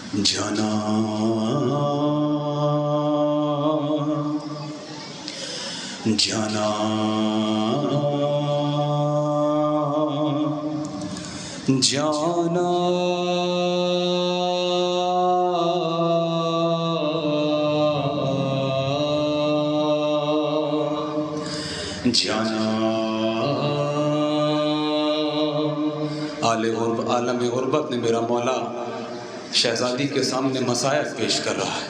جانا جانا جانا جانا عالم غربت نے میرا مولا شہزادی کے سامنے مصائب پیش کر رہا ہے.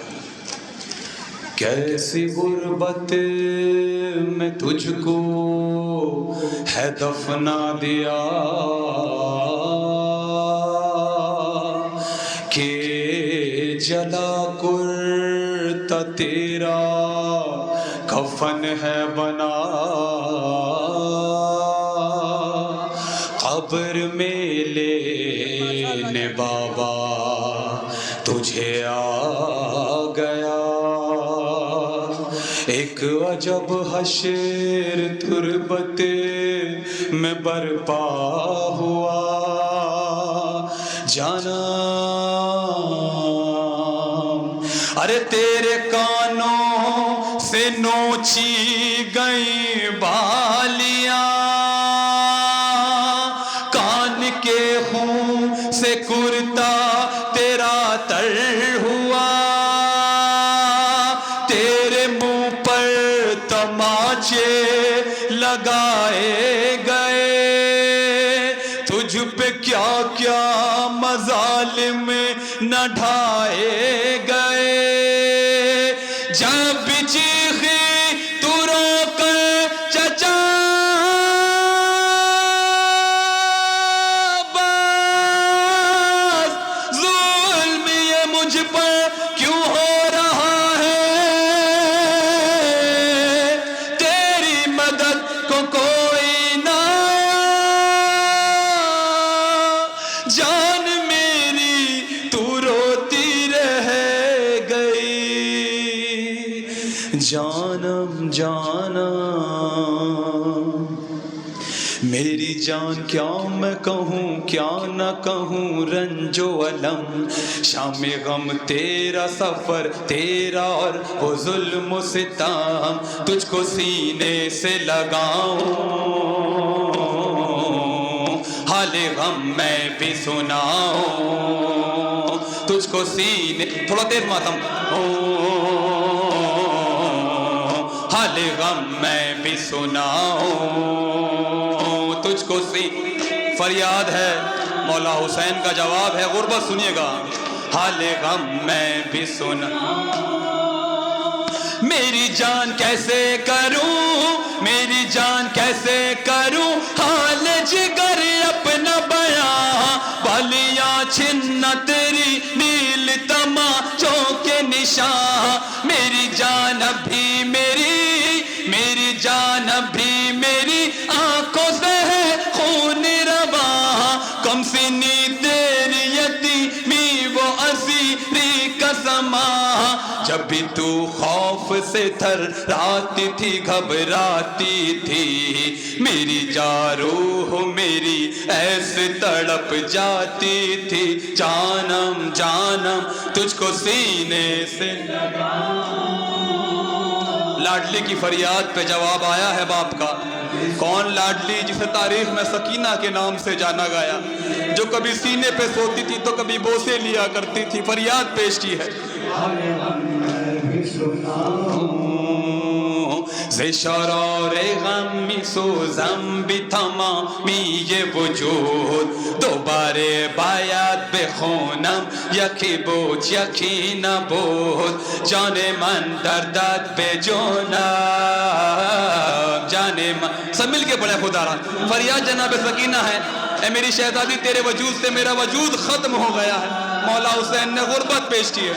کیسی غربت میں تجھ کو ہے دفنا دیا کہ جلا کرتا تیرا کفن ہے بنا. قبر میں لینے بابا تجھے آ گیا. ایک عجب حشر تربت میں برپا ہوا. جانا ارے تیرے کانوں سے نوچی گئی بالیاں، کان کے خون سے کرتا تیرا تر ہوا. تیرے منہ پر تماچے لگائے گئے، تجھ پہ کیا کیا مظالم نہ ڈھائے گئے. جب چیخی تو رو کر چچا بس ظلم یہ مجھ پر کیوں ہو رہا ہے، تیری مدد کو کوئی نہ. جان میری تو روتی رہ گئی. جانم جانا میری جان، کیا میں کہوں کیا نہ کہوں. رنج و الم شام غم تیرا سفر تیرا اور وہ ظلم و ستم تجھ کو سینے سے لگاؤں. حال غم میں بھی سناؤں تجھ کو سینے، تھوڑا تیز ماتم. حال غم میں بھی سناؤں تجھ کو فریاد ہے مولا حسین کا جواب ہے. غربت سنیے گا. حال غم میں بھی سناؤں، میری جان کیسے کروں، میری جان کیسے کروں حال جگر اپنا بیاں. بالیاں چھننا تیری نیل تماچوں کے نشان. میری جان ابھی میری، میری جان ابھی میری آنکھوں سے ہے خون رواں. کم سنی تیری یتیمی وہ اسیری کا زمان. جب بھی تو خوف سے تھراتی تھی گھبراتی تھی، میری جا روح میری ایسے تڑپ جاتی تھی. جانم جانم تجھ کو سینے سے لگاؤں. لاڈلی کی فریاد پہ جواب آیا ہے باپ کا. کون لاڈلی جسے تاریخ میں سکینہ کے نام سے جانا گیا، جو کبھی سینے پہ سوتی تھی تو کبھی بوسے لیا کرتی تھی. فریاد پیش کی ہے. ز شرار غمی سوزم بی تمامی وجود، دوباره باید بخونم یکی بود یکی نبود. جان من دردت به جانم، جان من. سب مل کے پڑھیں خدا را. فریاد جناب سکینہ ہے، اے میری شہزادی تیرے وجود سے میرا وجود ختم ہو گیا ہے. مولا حسین نے غربت پیش کی ہے.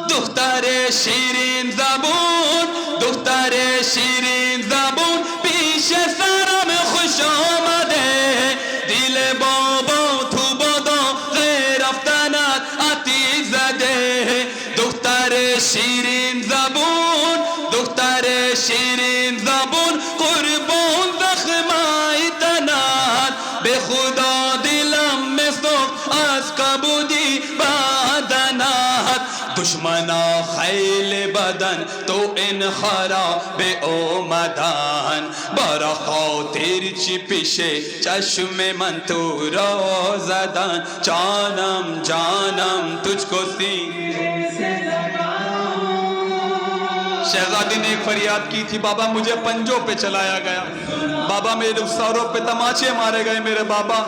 دختر شیرین زبون، دختر شیرین زبون پیش سرم خوش آمده. دل بابا تو بادا غیر رفتنت عطی زده. دختر شیرین زبون، دختر شیرین زبون قربان زخمای تنت. به خدا دلم کبودی بدنات دشمنا خیل بدن تو این خراب اومدن برا خاطر چی پیشه چشم من تو را زدن جانم جانم تجھ کو شہزادی نے ایک فریاد کی تھی بابا مجھے پنجوں پہ چلایا گیا بابا میرے رخساروں پہ تماچے مارے گئے میرے بابا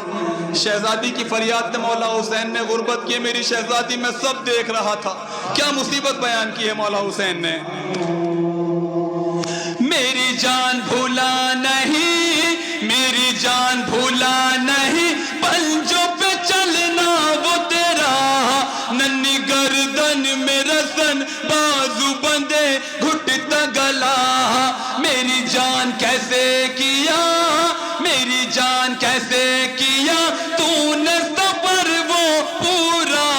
شہزادی کی فریاد نے مولا حسین نے غربت کی میری شہزادی میں سب دیکھ رہا تھا کیا مصیبت بیان کی ہے مولا حسین نے میری جان بھولا نہیں میری جان بھولا نہیں پنجوں پہ چلنا وہ تیرا ننی گردن میں رسن بازو بندے گھٹتا گلا میری جان کیسے کیا میری جان کیسے کیا تو نے سفر وہ پورا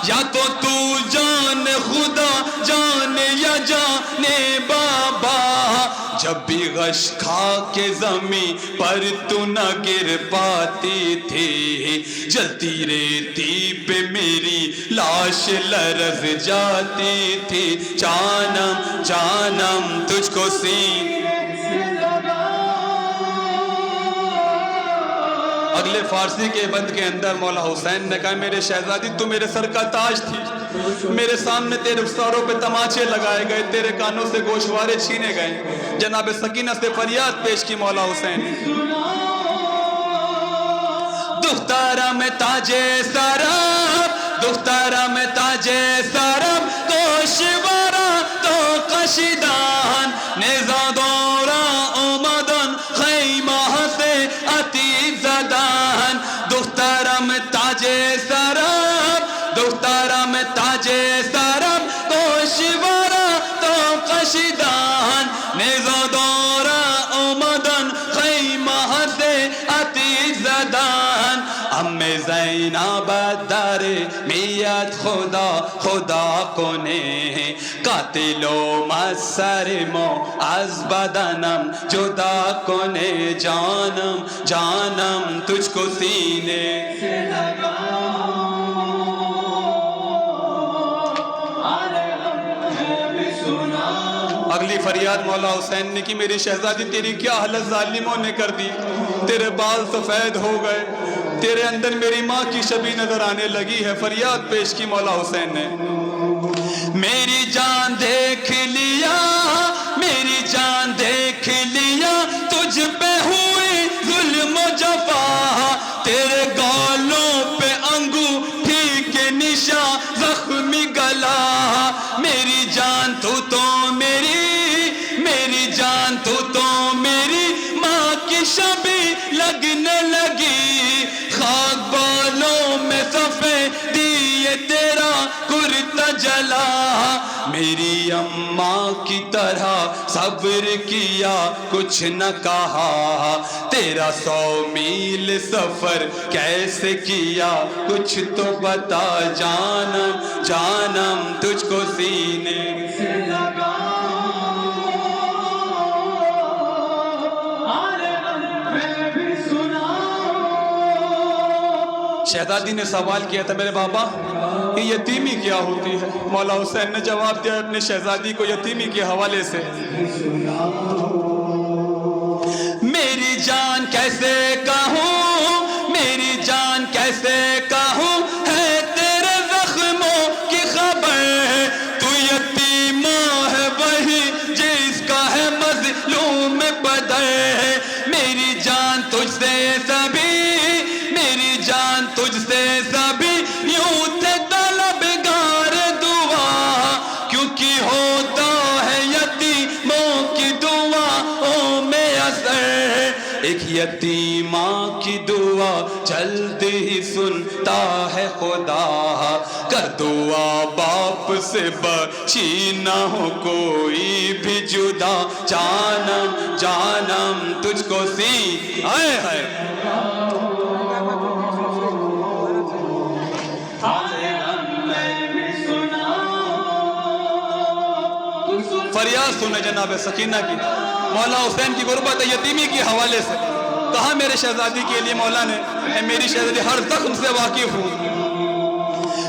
یا تو جان خدا جانے یا جانے بابا جب بھی غش کھا کے زمین پر تو نہ گر پاتی تھی جلتی ریتی پہ میری لاش لرز جاتی تھی جانم جانم تجھ کو اگلے فارسی کے بند کے اندر مولا حسین نے کہا میرے شہزادی تو میرے سر کا تاج تھی میرے سامنے تیرے رخساروں پہ تماچے لگائے گئے تیرے کانوں سے گوشوارے چھینے گئے جناب سکینہ سے فریاد پیش کی مولا حسین دخترم تاج سرم دخترم تاج سرم گوشوارا تو کشیدن نزادارا اومدن خیمہ سے عتیق زدن دخترم تاج سرم دخترم تاج سرم گوشوارا تو کشیدن نزادارا اومدن خیمہ سے عتیق زدن ام زینب در میت خدا خدا کنه قاتل و مسرمو از بدنم جدا کنه جانم جانم تجھ کو سینے سے اگلی فریاد مولا حسین نے کی میری شہزادی تیری کیا حالت ظالموں نے کر دی تیرے بال سفید ہو گئے تیرے اندر میری ماں کی شبیہ نظر آنے لگی ہے فریاد پیش کی مولا حسین نے میری جان دیکھ لیا میری جان دیکھ لیا تجھ پہ ہوئی ظلم و جفا تیرے گالوں پہ انگوٹھی کے نشان زخمی گلا میری جان تو میری ماں کی شبیہ لگنے لگی خاک بالوں میں سفیدی تیرا کرتا جلا میری اماں کی طرح صبر کیا کچھ نہ کہا تیرا 100 میل سفر کیسے کیا کچھ تو بتا جانم جانم تجھ کو سینے سے لگا شہزادی نے سوال کیا تھا میرے بابا کہ یتیمی کیا ہوتی ہے مولا حسین نے جواب دیا اپنے شہزادی کو یتیمی کے حوالے سے میری جان کیسے کہوں میری جان کیسے کہوں ہے تیرے زخموں کی خبر تو یتیمہ ہے وہی جس کا ہے مظلوم بدر میری جان تجھ سے سبھی میری جان تجھ سے سبھی یوں تھے طلبگار دعا کیونکہ ہوتا ہے یتیموں کی دعاؤں میں اثر ایک یتیمہ کی دعا جلد ہی سنتا ہے خدا کر دعا باپ سے بچی نہ ہو کوئی بھی جدا جانم جانم تجھ کو سی آئے ہے فریاد سنے جناب سکینہ کی مولا حسین کی غربت یتیمی کے حوالے سے کہا میرے شہزادی کے لیے مولا نے میری شہزادی ہر زخم سے واقف ہوں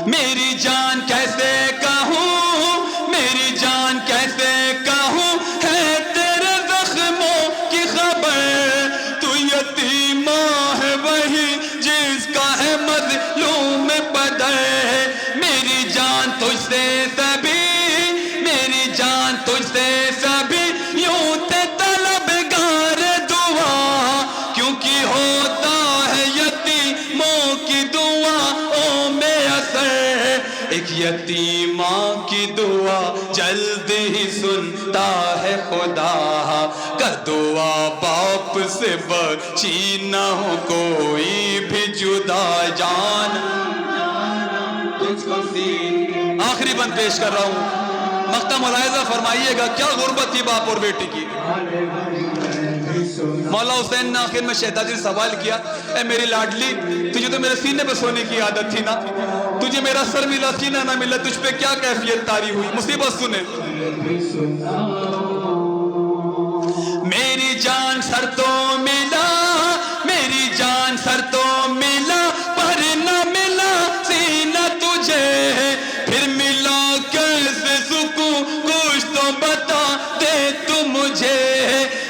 میری جان کیسے کہوں، میری جان کیسے کہوں، ہے تیرے زخموں کی خبر، تو یتیمہ ہے وہی جس کا ہے مظلوم بدر، میری جان تجھ سے سبھی، میری جان تجھ سے سبھی یوں تے طلبگار دعا، کیونکہ ہوتا ہے یتیموں کی دعاؤں میں اثر، ایک یتیمہ کی دعا جلد ہی سنتا ہے خدا، کر دعا باپ سے بچی نہ ہو کوئی بھی جدا، جان تجھ کو سین۔ آخری بند پیش کر رہا ہوں، مقطع ملاحظہ فرمائیے گا، کیا غربت تھی باپ اور بیٹی کی۔ مولا حسین نے آخر میں شہزادی سے سوال کیا، اے میری لاڈلی، تجھے تو میرے سینے پہ سونے کی عادت تھی نا، تجھے میرا سر ملا سینہ نہ ملا، تجھ پہ کیا کیفیت طاری ہوئی؟ مصیبت سنیں، میری جان سر تو ملا، میری جان سر تو ملا، پر نہ ملا سینہ تجھے، پھر ملا کیسے سکون کچھ تو بتا دے تو مجھے،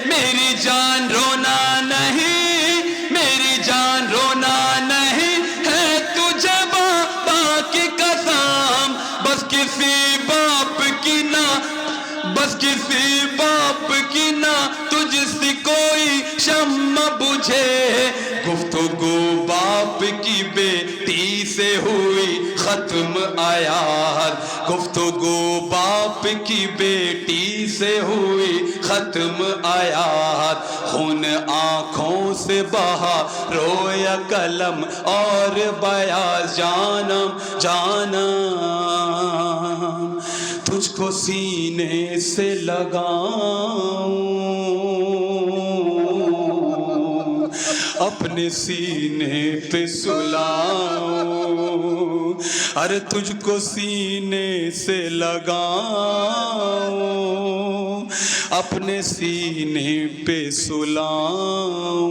میری جان رونا نہیں، میری جان رونا نہیں، ہے تجھے بابا کی قسم، بس کسی باپ کی نہ، بس کسی باپ کی نہ تجھ سے کوئی شمع بجھے، گفتگو باپ کی بیٹی سے ہوئی ختم آیات، گفتگو باپ کی بیٹی سے ہوئی ختم آیات، خون آنکھوں سے بہا رویا قلم اور بیاض، جانم جانم تجھ کو سینے سے لگاؤں، اپنے سینے پہ سلاؤں، ارے تجھ کو سینے سے لگاؤں، اپنے سینے پہ سلاؤں۔